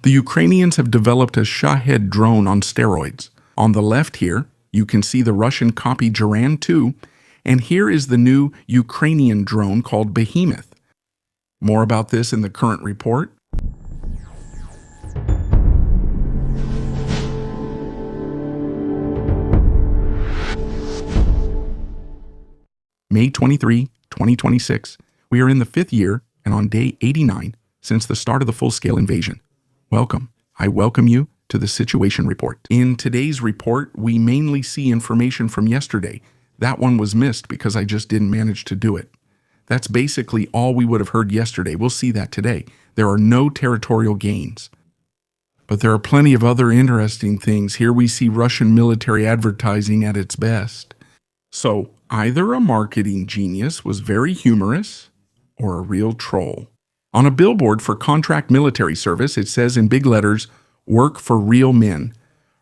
The Ukrainians have developed a Shahed drone on steroids. On the left here, you can see the Russian copy Geran 2, and here is the new Ukrainian drone called Behemoth. More about this in the current report. May 23, 2026. We are in the 5th year and on day 89 since the start of the full-scale invasion. Welcome. I welcome you to the Situation Report. In today's report, we mainly see information from yesterday. That one was missed because I just didn't manage to do it. That's basically all we would have heard yesterday. We'll see that today. There are no territorial gains. But there are plenty of other interesting things. Here we see Russian military advertising at its best. So, either a marketing genius was very humorous or a real troll. On a billboard for contract military service, it says in big letters, "Work for real men."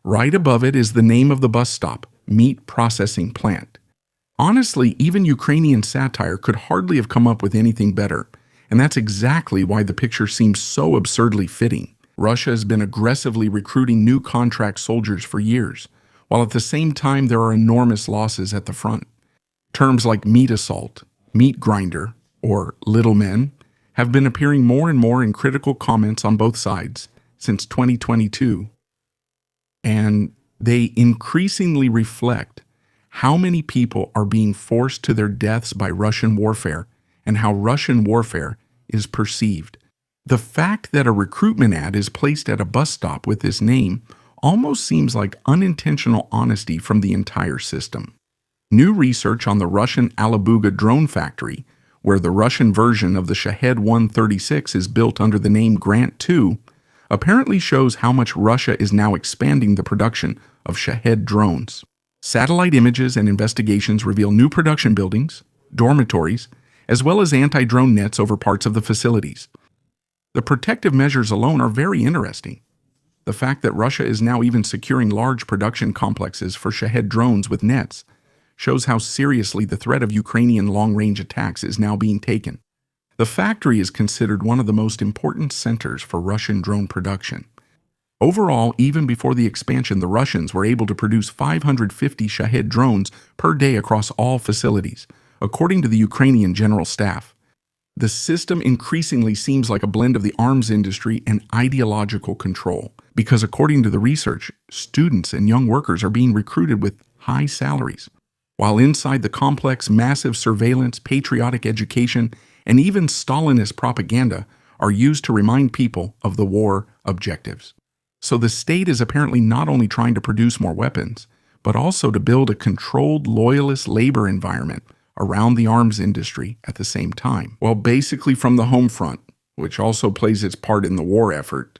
Right above it is the name of the bus stop, Meat Processing Plant. Honestly, even Ukrainian Satire could hardly have come up with anything better, and that's exactly why the picture seems so absurdly fitting. Russia has been aggressively recruiting new contract soldiers for years, while at the same time there are enormous losses at the front. Terms like meat assault, meat grinder, or little men have been appearing more and more in critical comments on both sides since 2022, and they increasingly reflect how many people are being forced to their deaths by Russian warfare and how Russian warfare is perceived. The fact that a recruitment ad is placed at a bus stop with this name almost seems like unintentional honesty from the entire system. New research on the Russian Alabuga drone factory, where the Russian version of the Shahed 136 is built under the name Grant 2, apparently shows how much Russia is now expanding the production of Shahed drones. Satellite images and investigations reveal new production buildings, dormitories, as well as anti-drone nets over parts of the facilities. The protective measures alone are very interesting. The fact that Russia is now even securing large production complexes for Shahed drones with nets shows how seriously the threat of Ukrainian long-range attacks is now being taken. The factory is considered one of the most important centers for Russian drone production. Overall, even before the expansion, the Russians were able to produce 550 Shahed drones per day across all facilities, according to the Ukrainian General Staff. The system increasingly seems like a blend of the arms industry and ideological control, because according to the research, students and young workers are being recruited with high salaries. While inside the complex, massive surveillance, patriotic education, and even Stalinist propaganda are used to remind people of the war objectives. So the state is apparently not only trying to produce more weapons, but also to build a controlled loyalist labor environment around the arms industry at the same time. Well, basically from the home front, which also plays its part in the war effort,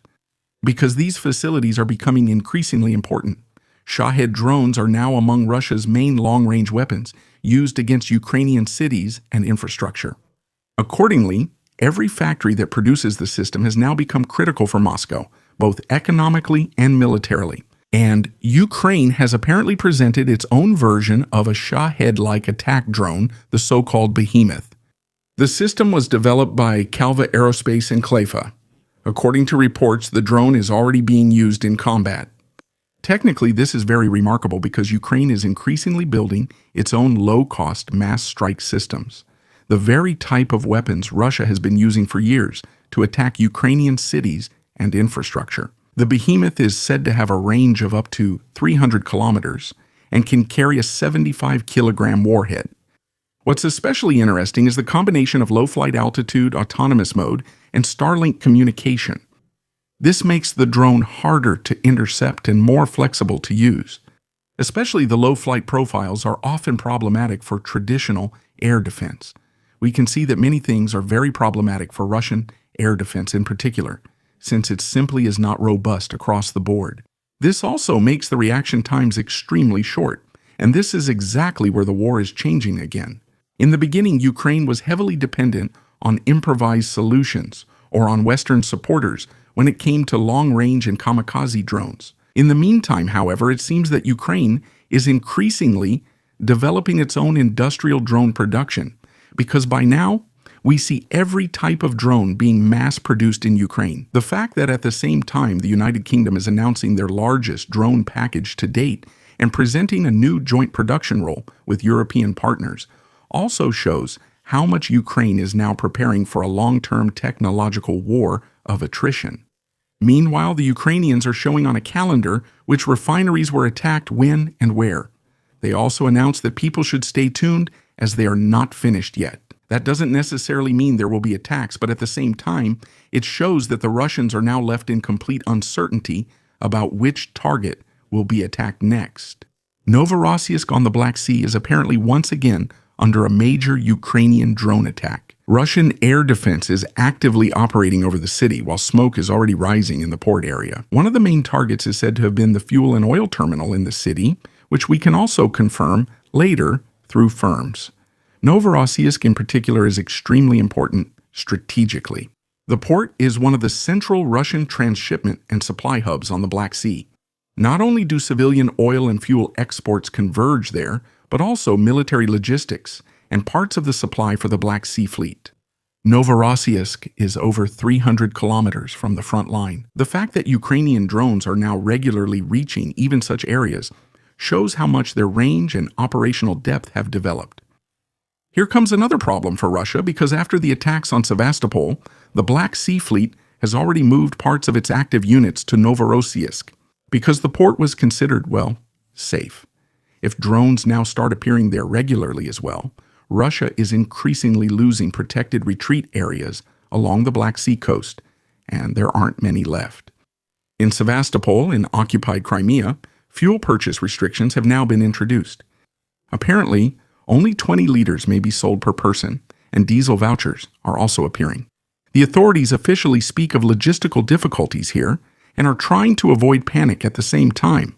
because these facilities are becoming increasingly important. Shahed drones are now among Russia's main long-range weapons used against Ukrainian cities and infrastructure. Accordingly, every factory that produces the system has now become critical for Moscow, both economically and militarily. And Ukraine has apparently presented its own version of a Shahed-like attack drone, the so-called Behemoth. The system was developed by Kalva Aerospace in Cleyfa. According to reports, the drone is already being used in combat. Technically, this is very remarkable because Ukraine is increasingly building its own low-cost mass strike systems, the very type of weapons Russia has been using for years to attack Ukrainian cities and infrastructure. The Behemoth is said to have a range of up to 300 kilometers and can carry a 75-kilogram warhead. What's especially interesting is the combination of low flight altitude, autonomous mode, and Starlink communication. This makes the drone harder to intercept and more flexible to use. Especially the low flight profiles are often problematic for traditional air defense. We can see that many things are very problematic for Russian air defense in particular, since it simply is not robust across the board. This also makes the reaction times extremely short, and this is exactly where the war is changing again. In the beginning, Ukraine was heavily dependent on improvised solutions or on Western supporters when it came to long-range and kamikaze drones. In the meantime, however, it seems that Ukraine is increasingly developing its own industrial drone production, because by now, we see every type of drone being mass-produced in Ukraine. The fact that at the same time the United Kingdom is announcing their largest drone package to date and presenting a new joint production role with European partners also shows how much Ukraine is now preparing for a long-term technological war of attrition. Meanwhile, the Ukrainians are showing on a calendar which refineries were attacked when and where. They also announced that people should stay tuned as they are not finished yet. That doesn't necessarily mean there will be attacks, but at the same time, it shows that the Russians are now left in complete uncertainty about which target will be attacked next. Novorossiysk on the Black Sea is apparently once again under a major Ukrainian drone attack. Russian air defense is actively operating over the city while smoke is already rising in the port area. One of the main targets is said to have been the fuel and oil terminal in the city, which we can also confirm later through firms. Novorossiysk in particular is extremely important strategically. The port is one of the central Russian transshipment and supply hubs on the Black Sea. Not only do civilian oil and fuel exports converge there, but also military logistics and parts of the supply for the Black Sea Fleet. Novorossiysk is over 300 kilometers from the front line. The fact that Ukrainian drones are now regularly reaching even such areas shows how much their range and operational depth have developed. Here comes another problem for Russia because after the attacks on Sevastopol, the Black Sea Fleet has already moved parts of its active units to Novorossiysk because the port was considered, well, safe. If drones now start appearing there regularly as well, Russia is increasingly losing protected retreat areas along the Black Sea coast, and there aren't many left. In Sevastopol, in occupied Crimea, fuel purchase restrictions have now been introduced. Apparently, only 20 liters may be sold per person, and diesel vouchers are also appearing. The authorities officially speak of logistical difficulties here and are trying to avoid panic at the same time.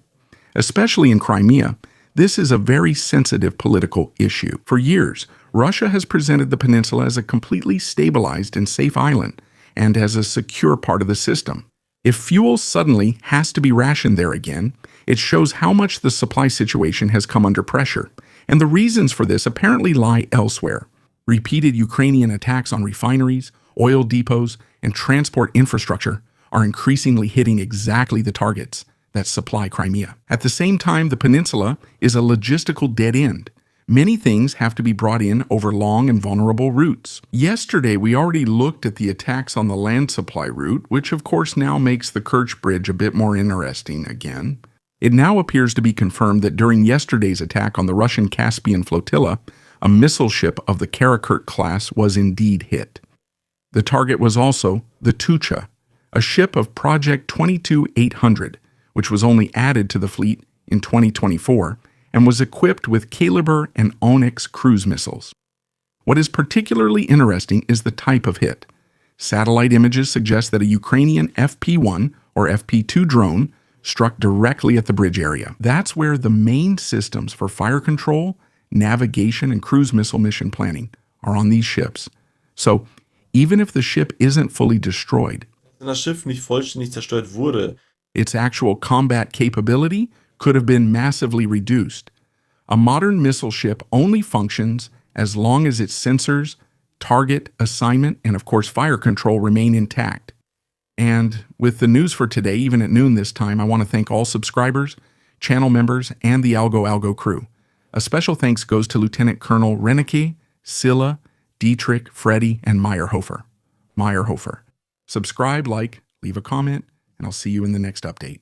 Especially in Crimea, this is a very sensitive political issue. For years, Russia has presented the peninsula as a completely stabilized and safe island and as a secure part of the system. If fuel suddenly has to be rationed there again, it shows how much the supply situation has come under pressure, and the reasons for this apparently lie elsewhere. Repeated Ukrainian attacks on refineries, oil depots, and transport infrastructure are increasingly hitting exactly the targets that supply Crimea. At the same time, the peninsula is a logistical dead end. Many things have to be brought in over long and vulnerable routes. Yesterday, we already looked at the attacks on the land supply route, which of course now makes the Kerch Bridge a bit more interesting again. It now appears to be confirmed that during yesterday's attack on the Russian Caspian flotilla, a missile ship of the Karakurt class was indeed hit. The target was also the Tucha, a ship of Project 22-800, which was only added to the fleet in 2024 and was equipped with Kalibr and Onyx cruise missiles. What is particularly interesting is the type of hit. Satellite images suggest that a Ukrainian FP-1 or FP-2 drone struck directly at the bridge area. That's where the main systems for fire control, navigation, and cruise missile mission planning are on these ships. So, even if the ship isn't fully destroyed, Wenn das Schiff nicht vollständig zerstört wurde, its actual combat capability could have been massively reduced. A modern missile ship only functions as long as its sensors, target, assignment, and of course fire control remain intact. And with the news for today, even at noon this time, I want to thank all subscribers, channel members, and the Algo crew. A special thanks goes to Lieutenant Colonel Renneke, Silla, Dietrich, Freddy, and Meyerhofer. Subscribe, like, leave a comment, and I'll see you in the next update.